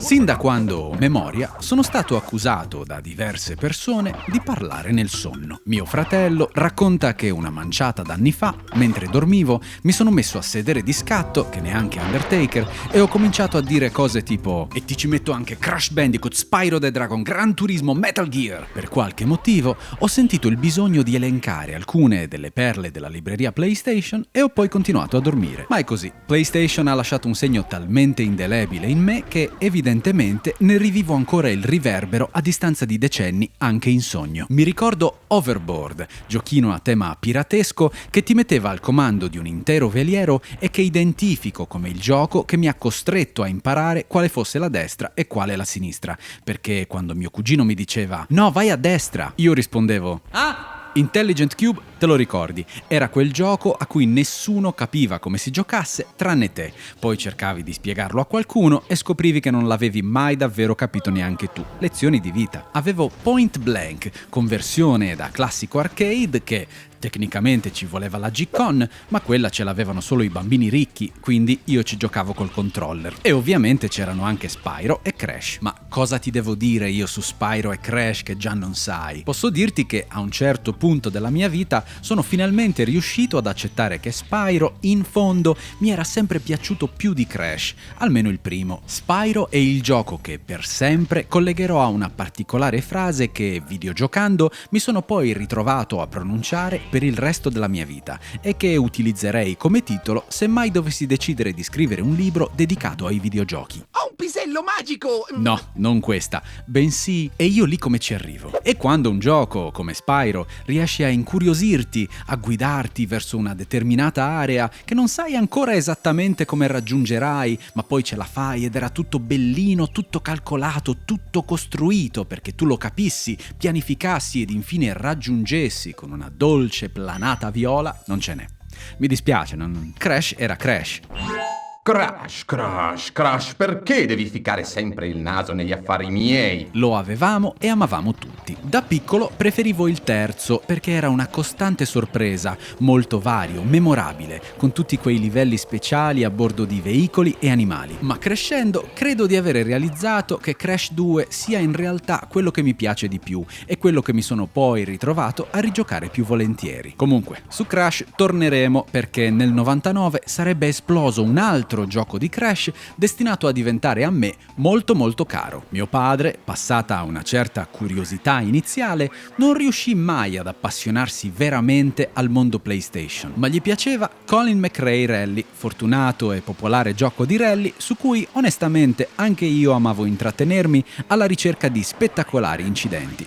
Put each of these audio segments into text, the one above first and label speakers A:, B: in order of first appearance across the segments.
A: Sin da quando ho memoria, sono stato accusato da diverse persone di parlare nel sonno. Mio fratello racconta che una manciata d'anni fa, mentre dormivo, mi sono messo a sedere di scatto, che neanche Undertaker, e ho cominciato a dire cose tipo "E ti ci metto anche Crash Bandicoot, Spyro the Dragon, Gran Turismo, Metal Gear". Per qualche motivo ho sentito il bisogno di elencare alcune delle perle della libreria PlayStation e ho poi continuato a dormire. Ma è così, PlayStation ha lasciato un segno talmente indelebile in me che evidentemente ne rivivo ancora il riverbero a distanza di decenni anche in sogno. Mi ricordo Overboard, giochino a tema piratesco che ti metteva al comando di un intero veliero e che identifico come il gioco che mi ha costretto a imparare quale fosse la destra e quale la sinistra, perché quando mio cugino mi diceva "No, vai a destra", io rispondevo "Ah! Intelligent Cube, te lo ricordi? Era quel gioco a cui nessuno capiva come si giocasse tranne te. Poi cercavi di spiegarlo a qualcuno e scoprivi che non l'avevi mai davvero capito neanche tu. Lezioni di vita. Avevo Point Blank, conversione da classico arcade che tecnicamente ci voleva la G-Con, ma quella ce l'avevano solo i bambini ricchi, quindi io ci giocavo col controller. E ovviamente c'erano anche Spyro e Crash. Ma cosa ti devo dire io su Spyro e Crash che già non sai? Posso dirti che a un certo punto della mia vita sono finalmente riuscito ad accettare che Spyro, in fondo, mi era sempre piaciuto più di Crash, almeno il primo. Spyro è il gioco che per sempre collegherò a una particolare frase che, videogiocando, mi sono poi ritrovato a pronunciare per il resto della mia vita e che utilizzerei come titolo se mai dovessi decidere di scrivere un libro dedicato ai videogiochi.
B: Ho un pisello magico!
A: No, non questa, bensì "E io lì come ci arrivo?". E quando un gioco, come Spyro, riesce a incuriosirti, a guidarti verso una determinata area che non sai ancora esattamente come raggiungerai, ma poi ce la fai ed era tutto bellino, tutto calcolato, tutto costruito perché tu lo capissi, pianificassi ed infine raggiungessi con una dolce planata viola, non ce n'è. Mi dispiace, Crash era Crash.
B: Crash, perché devi ficcare sempre il naso negli affari miei?
A: Lo avevamo e amavamo tutti. Da piccolo preferivo il terzo perché era una costante sorpresa, molto vario, memorabile, con tutti quei livelli speciali a bordo di veicoli e animali. Ma crescendo credo di avere realizzato che Crash 2 sia in realtà quello che mi piace di più e quello che mi sono poi ritrovato a rigiocare più volentieri. Comunque, su Crash torneremo perché nel 99 sarebbe esploso un altro gioco di Crash destinato a diventare a me molto molto caro. Mio padre, passata una certa curiosità iniziale, non riuscì mai ad appassionarsi veramente al mondo PlayStation, ma gli piaceva Colin McRae Rally, fortunato e popolare gioco di rally su cui onestamente anche io amavo intrattenermi alla ricerca di spettacolari incidenti.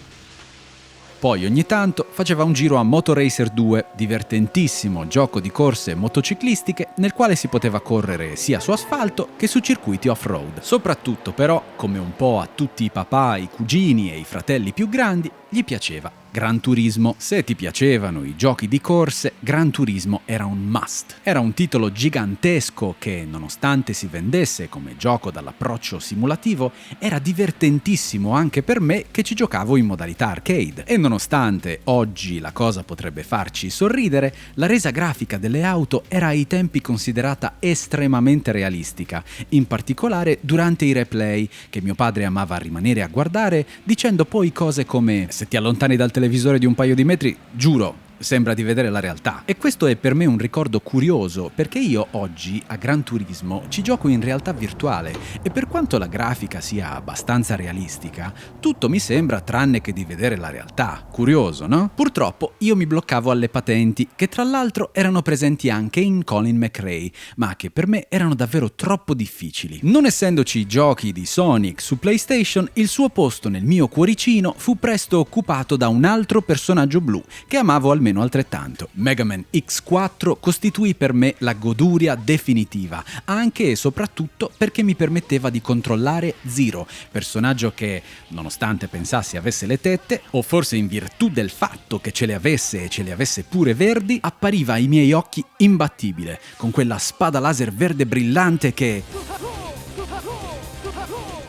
A: Poi ogni tanto faceva un giro a Motoracer 2, divertentissimo gioco di corse motociclistiche nel quale si poteva correre sia su asfalto che su circuiti off-road. Soprattutto però, come un po' a tutti i papà, i cugini e i fratelli più grandi, gli piaceva Gran Turismo. Se ti piacevano i giochi di corse, Gran Turismo era un must. Era un titolo gigantesco che, nonostante si vendesse come gioco dall'approccio simulativo, era divertentissimo anche per me che ci giocavo in modalità arcade. E nonostante oggi la cosa potrebbe farci sorridere, la resa grafica delle auto era ai tempi considerata estremamente realistica, in particolare durante i replay, che mio padre amava rimanere a guardare, dicendo poi cose come "Se ti allontani dal televisore di un paio di metri, giuro, sembra di vedere la realtà". E questo è per me un ricordo curioso, perché io oggi a Gran Turismo ci gioco in realtà virtuale e per quanto la grafica sia abbastanza realistica, tutto mi sembra tranne che di vedere la realtà. Curioso, no? Purtroppo io mi bloccavo alle patenti, che tra l'altro erano presenti anche in Colin McRae, ma che per me erano davvero troppo difficili. Non essendoci giochi di Sonic su PlayStation, il suo posto nel mio cuoricino fu presto occupato da un altro personaggio blu che amavo almeno altrettanto. Mega Man X4 costituì per me la goduria definitiva, anche e soprattutto perché mi permetteva di controllare Zero, personaggio che, nonostante pensassi avesse le tette, o forse in virtù del fatto che ce le avesse e ce le avesse pure verdi, appariva ai miei occhi imbattibile, con quella spada laser verde brillante che...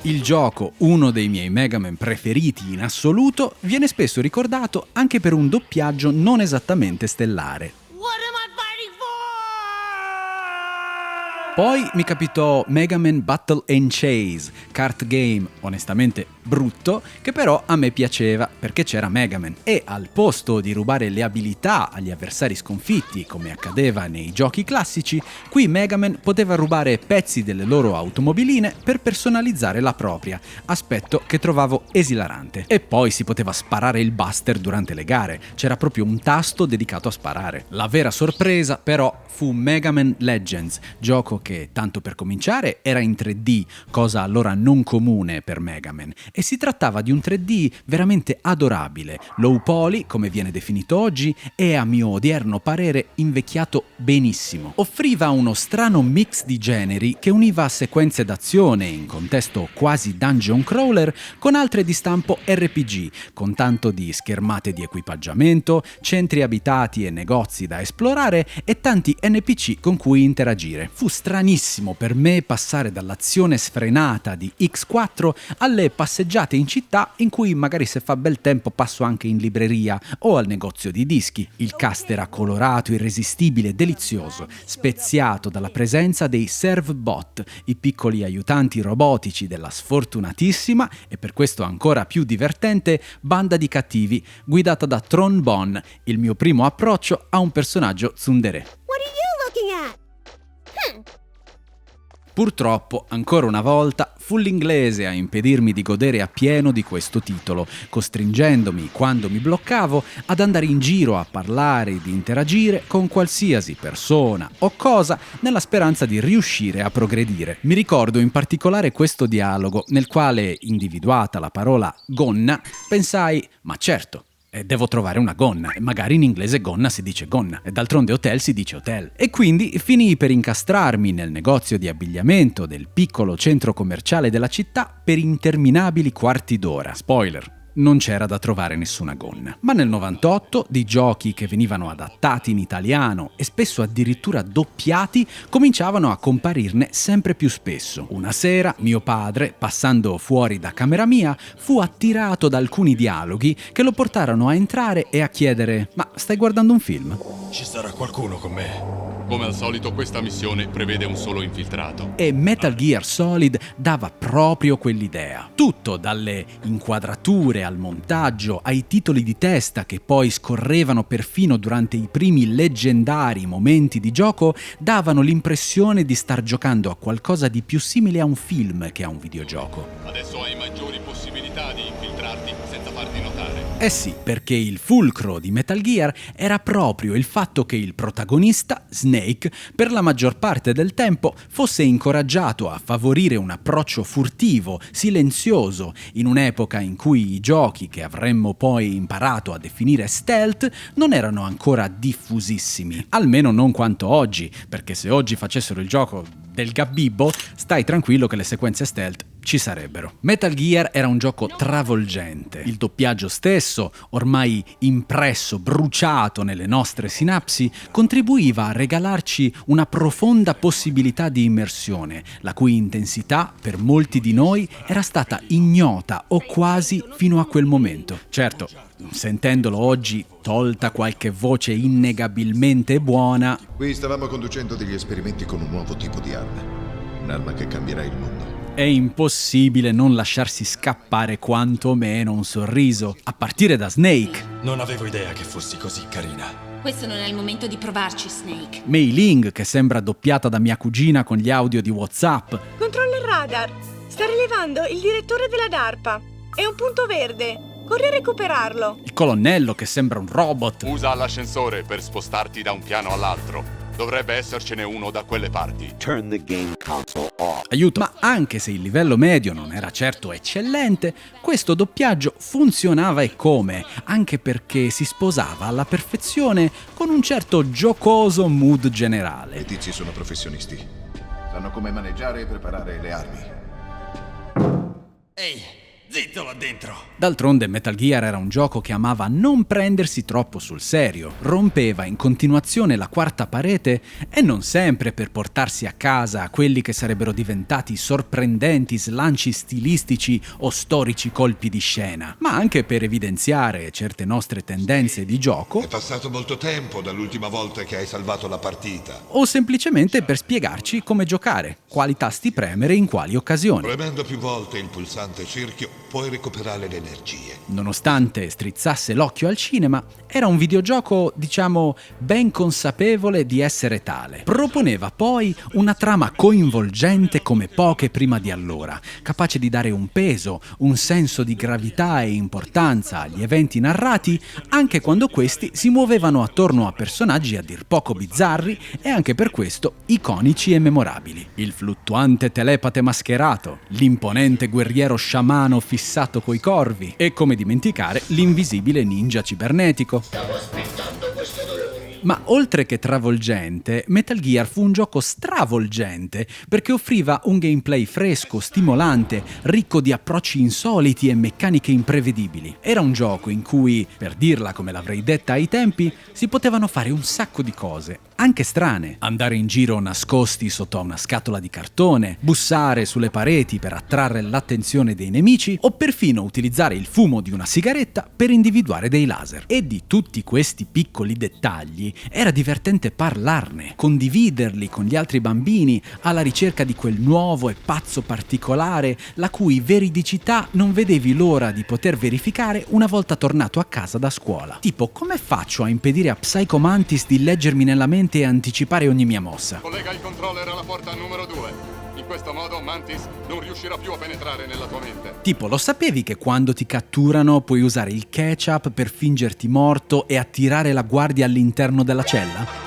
A: Il gioco, uno dei miei Mega Man preferiti in assoluto, viene spesso ricordato anche per un doppiaggio non esattamente stellare. Poi mi capitò Mega Man Battle and Chase, kart game onestamente brutto, che però a me piaceva perché c'era Mega Man e al posto di rubare le abilità agli avversari sconfitti come accadeva nei giochi classici, qui Mega Man poteva rubare pezzi delle loro automobiline per personalizzare la propria, aspetto che trovavo esilarante. E poi si poteva sparare il buster durante le gare, c'era proprio un tasto dedicato a sparare. La vera sorpresa però fu Mega Man Legends, gioco che, tanto per cominciare, era in 3D, cosa allora non comune per Mega Man, e si trattava di un 3D veramente adorabile, low poly come viene definito oggi e a mio odierno parere invecchiato benissimo. Offriva uno strano mix di generi che univa sequenze d'azione in contesto quasi dungeon crawler con altre di stampo RPG, con tanto di schermate di equipaggiamento, centri abitati e negozi da esplorare e tanti NPC con cui interagire. Fu stranissimo per me passare dall'azione sfrenata di X4 alle passeggiate in città in cui magari se fa bel tempo passo anche in libreria o al negozio di dischi. Il cast era colorato, irresistibile, delizioso, speziato dalla presenza dei servbot, i piccoli aiutanti robotici della sfortunatissima e per questo ancora più divertente banda di cattivi guidata da Tron Bonne, il mio primo approccio a un personaggio tsundere.
C: What are you looking at?
A: Purtroppo, ancora una volta, fu l'inglese a impedirmi di godere appieno di questo titolo, costringendomi, quando mi bloccavo, ad andare in giro a parlare e di interagire con qualsiasi persona o cosa nella speranza di riuscire a progredire. Mi ricordo in particolare questo dialogo nel quale, individuata la parola gonna, pensai, ma certo, devo trovare una gonna, e magari in inglese gonna si dice gonna, e d'altronde hotel si dice hotel. E quindi finii per incastrarmi nel negozio di abbigliamento del piccolo centro commerciale della città per interminabili quarti d'ora. Spoiler, non c'era da trovare nessuna gonna. Ma nel 98, di giochi che venivano adattati in italiano e spesso addirittura doppiati, cominciavano a comparirne sempre più spesso. Una sera, mio padre, passando fuori da camera mia, fu attirato da alcuni dialoghi che lo portarono a entrare e a chiedere: ma stai guardando un film?
D: Ci sarà qualcuno con me? Come al solito questa missione prevede un solo infiltrato.
A: E Metal Gear Solid dava proprio quell'idea. Tutto, dalle inquadrature al montaggio, ai titoli di testa che poi scorrevano perfino durante i primi leggendari momenti di gioco, davano l'impressione di star giocando a qualcosa di più simile a un film che a un videogioco.
D: Adesso hai maggiori possibilità di infiltrarti senza farti notare.
A: Eh sì, perché il fulcro di Metal Gear era proprio il fatto che il protagonista, Snake, per la maggior parte del tempo fosse incoraggiato a favorire un approccio furtivo, silenzioso, in un'epoca in cui i giochi che avremmo poi imparato a definire stealth non erano ancora diffusissimi, almeno non quanto oggi, perché se oggi facessero il gioco del Gabibbo, stai tranquillo che le sequenze stealth ci sarebbero. Metal Gear era un gioco travolgente. Il doppiaggio stesso, ormai impresso, bruciato nelle nostre sinapsi, contribuiva a regalarci una profonda possibilità di immersione, la cui intensità per molti di noi era stata ignota o quasi fino a quel momento. Certo, sentendolo oggi, tolta qualche voce innegabilmente buona,
E: Qui stavamo conducendo degli esperimenti con un nuovo tipo di arma. Un'arma che cambierà il mondo.
A: è impossibile non lasciarsi scappare quantomeno un sorriso, a partire da Snake.
D: Non avevo idea che fossi così carina.
C: Questo non è il momento di provarci, Snake.
A: Mei Ling, che sembra doppiata da mia cugina con gli audio di WhatsApp.
F: Controlla il radar. Sta rilevando il direttore della DARPA. È un punto verde. Corri a recuperarlo.
A: Il colonnello, che sembra un robot.
D: Usa l'ascensore per spostarti da un piano all'altro. Dovrebbe essercene uno da quelle parti.
G: Turn the game console off.
A: Aiuto, ma anche se il livello medio non era certo eccellente, questo doppiaggio funzionava e come, anche perché si sposava alla perfezione con un certo giocoso mood generale.
E: I tizi sono professionisti. Sanno come maneggiare e preparare le armi.
H: Ehi,
A: Zitto là dentro! D'altronde Metal Gear era un gioco che amava non prendersi troppo sul serio, rompeva in continuazione la quarta parete e non sempre per portarsi a casa quelli che sarebbero diventati sorprendenti slanci stilistici o storici colpi di scena, ma anche per evidenziare certe nostre tendenze di gioco.
E: È passato molto tempo dall'ultima volta che hai salvato la partita.
A: O semplicemente per spiegarci come giocare, quali tasti premere in quali occasioni.
E: Premendo più volte il pulsante cerchio puoi recuperare le energie.
A: Nonostante strizzasse l'occhio al cinema, era un videogioco, diciamo, ben consapevole di essere tale. Proponeva poi una trama coinvolgente come poche prima di allora, capace di dare un peso, un senso di gravità e importanza agli eventi narrati, anche quando questi si muovevano attorno a personaggi a dir poco bizzarri e anche per questo iconici e memorabili. Il fluttuante telepate mascherato, l'imponente guerriero sciamano fissato coi corvi e, come dimenticare, l'invisibile ninja cibernetico. Ma oltre che travolgente, Metal Gear fu un gioco stravolgente perché offriva un gameplay fresco, stimolante, ricco di approcci insoliti e meccaniche imprevedibili. Era un gioco in cui, per dirla come l'avrei detta ai tempi, si potevano fare un sacco di cose, anche strane. Andare in giro nascosti sotto a una scatola di cartone, bussare sulle pareti per attrarre l'attenzione dei nemici o perfino utilizzare il fumo di una sigaretta per individuare dei laser. E di tutti questi piccoli dettagli era divertente parlarne, condividerli con gli altri bambini alla ricerca di quel nuovo e pazzo particolare la cui veridicità non vedevi l'ora di poter verificare una volta tornato a casa da scuola. Tipo, come faccio a impedire a Psycho Mantis di leggermi nella mente e anticipare ogni mia mossa?
D: Collega il controller alla porta numero 2. In questo modo Mantis non riuscirà più a penetrare nella tua mente.
A: Tipo, lo sapevi che quando ti catturano puoi usare il ketchup per fingerti morto e attirare la guardia all'interno della cella?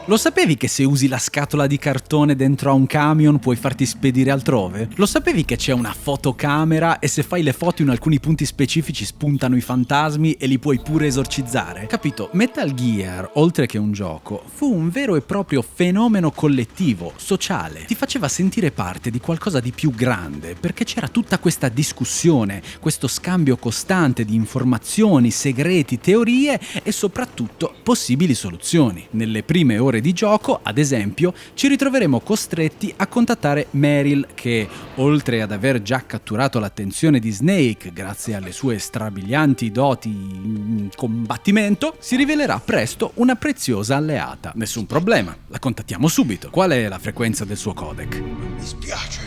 A: Lo sapevi che se usi la scatola di cartone dentro a un camion puoi farti spedire altrove? Lo sapevi che c'è una fotocamera e se fai le foto in alcuni punti specifici spuntano i fantasmi e li puoi pure esorcizzare? Capito? Metal Gear, oltre che un gioco, fu un vero e proprio fenomeno collettivo, sociale. Ti faceva sentire parte di qualcosa di più grande, perché c'era tutta questa discussione, questo scambio costante di informazioni, segreti, teorie e soprattutto possibili soluzioni. Nelle prime ore di gioco, ad esempio, ci ritroveremo costretti a contattare Meryl che, oltre ad aver già catturato l'attenzione di Snake grazie alle sue strabilianti doti in combattimento, si rivelerà presto una preziosa alleata. Nessun problema, la contattiamo subito. Qual è la frequenza del suo codec?
E: Mi spiace,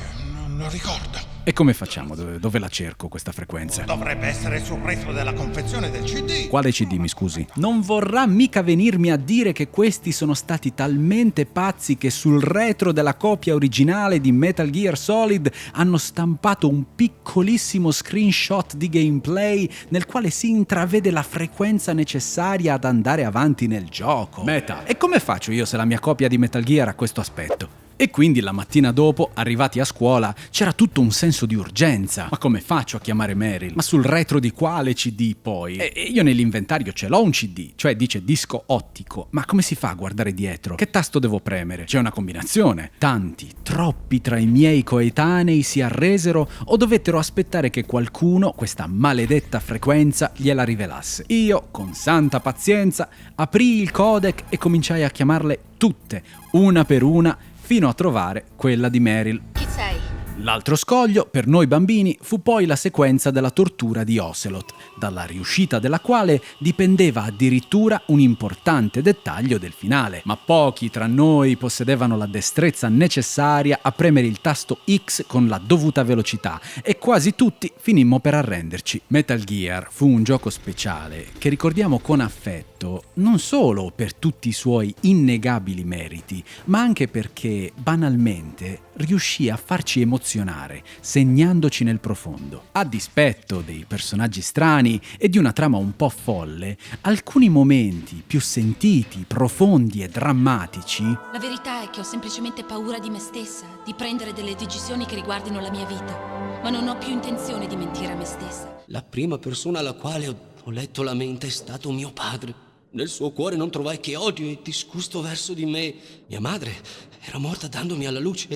E: non ricordo.
A: E come facciamo? Dove la cerco questa frequenza?
H: Dovrebbe essere sul retro della confezione del CD.
A: Quale CD, mi scusi? Non vorrà mica venirmi a dire che questi sono stati talmente pazzi che sul retro della copia originale di Metal Gear Solid hanno stampato un piccolissimo screenshot di gameplay nel quale si intravede la frequenza necessaria ad andare avanti nel gioco. Meta, e come faccio io se la mia copia di Metal Gear ha questo aspetto? E quindi la mattina dopo, arrivati a scuola, c'era tutto un senso di urgenza. Ma come faccio a chiamare Meryl? Ma sul retro di quale CD poi? E io nell'inventario ce l'ho un CD, cioè dice disco ottico. Ma come si fa a guardare dietro? Che tasto devo premere? C'è una combinazione. Tanti, troppi tra i miei coetanei si arresero o dovettero aspettare che qualcuno questa maledetta frequenza gliela rivelasse. Io, con santa pazienza, aprii il codec e cominciai a chiamarle tutte, una per una, fino a trovare quella di Meryl.
C: Chi sei?
A: L'altro scoglio, per noi bambini, fu poi la sequenza della tortura di Ocelot, dalla riuscita della quale dipendeva addirittura un importante dettaglio del finale. Ma pochi tra noi possedevano la destrezza necessaria a premere il tasto X con la dovuta velocità e quasi tutti finimmo per arrenderci. Metal Gear fu un gioco speciale che ricordiamo con affetto non solo per tutti i suoi innegabili meriti, ma anche perché banalmente riuscì a farci emozionare, segnandoci nel profondo. A dispetto dei personaggi strani e di una trama un po' folle, alcuni momenti più sentiti, profondi e drammatici.
C: La verità è che ho semplicemente paura di me stessa, di prendere delle decisioni che riguardino la mia vita, ma non ho più intenzione di mentire a me stessa.
I: La prima persona alla quale ho letto la mente è stato mio padre. Nel suo cuore non trovai che odio e disgusto verso di me. Mia madre era morta dandomi alla luce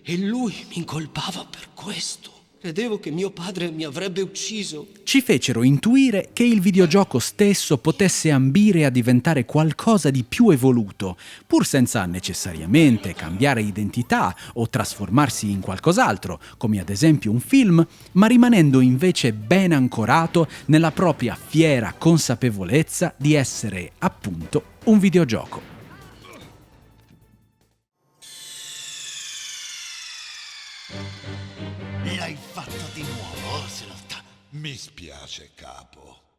I: e lui mi incolpava per questo. Credevo che mio padre mi avrebbe ucciso.
A: Ci fecero intuire che il videogioco stesso potesse ambire a diventare qualcosa di più evoluto, pur senza necessariamente cambiare identità o trasformarsi in qualcos'altro, come ad esempio un film, ma rimanendo invece ben ancorato nella propria fiera consapevolezza di essere, appunto, un videogioco.
H: L'hai fatto di nuovo, Ocelot. Mi spiace, capo.